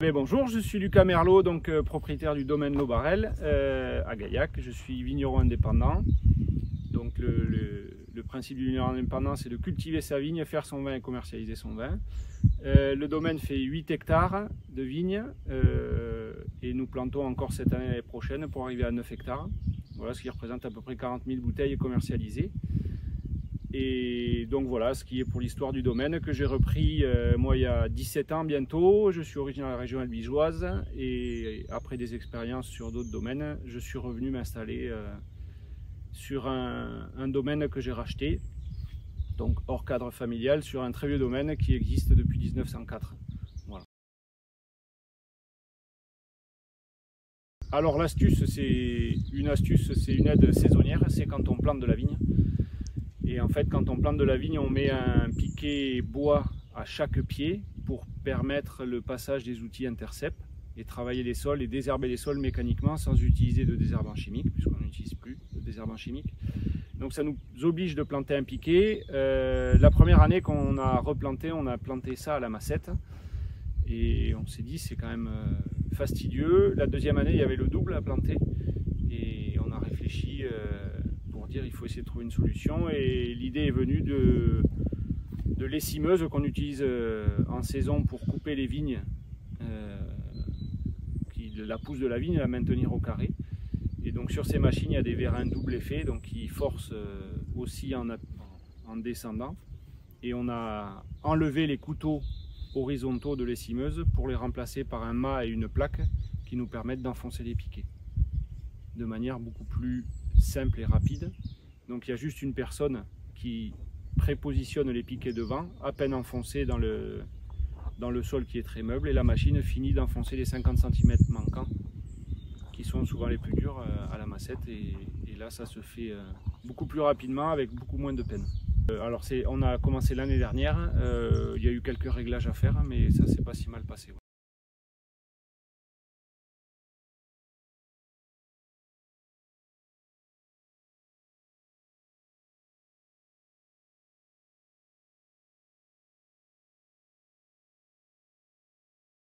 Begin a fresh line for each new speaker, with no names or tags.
Bonjour, je suis Lucas Merlot, donc propriétaire du domaine Lobarel à Gaillac. Je suis vigneron indépendant. Donc le principe du vigneron indépendant, c'est de cultiver sa vigne, faire son vin et commercialiser son vin. Le domaine fait 8 hectares de vignes et nous plantons encore cette année et l'année prochaine pour arriver à 9 hectares. Voilà, ce qui représente à peu près 40 000 bouteilles commercialisées. Et donc voilà ce qui est pour l'histoire du domaine que j'ai repris moi il y a 17 ans bientôt. Je suis originaire de la région albigeoise et après des expériences sur d'autres domaines, je suis revenu m'installer sur un domaine que j'ai racheté, donc hors cadre familial, sur un très vieux domaine qui existe depuis 1904. Voilà. Alors l'astuce, c'est une aide saisonnière, c'est quand on plante de la vigne. Et en fait, quand on plante de la vigne, on met un piquet bois à chaque pied pour permettre le passage des outils intercept et travailler les sols et désherber les sols mécaniquement sans utiliser de désherbant chimique, puisqu'on n'utilise plus de désherbant chimique. Donc ça nous oblige de planter un piquet. La première année qu'on a replanté, on a planté ça à la massette. Et on s'est dit, c'est quand même fastidieux. La deuxième année, il y avait le double à planter. Et on a réfléchi dire il faut essayer de trouver une solution et l'idée est venue de l'essimeuse qu'on utilise en saison pour couper les vignes, la pousse de la vigne et la maintenir au carré. Et donc sur ces machines il y a des vérins double effet donc qui forcent aussi en descendant, et on a enlevé les couteaux horizontaux de l'essimeuse pour les remplacer par un mât et une plaque qui nous permettent d'enfoncer les piquets de manière beaucoup plus simple et rapide. Donc il y a juste une personne qui prépositionne les piquets devant, à peine enfoncés dans le sol qui est très meuble, et la machine finit d'enfoncer les 50 cm manquants qui sont souvent les plus durs à la massette, et là ça se fait beaucoup plus rapidement avec beaucoup moins de peine. Alors on a commencé l'année dernière, il y a eu quelques réglages à faire mais ça s'est pas si mal passé.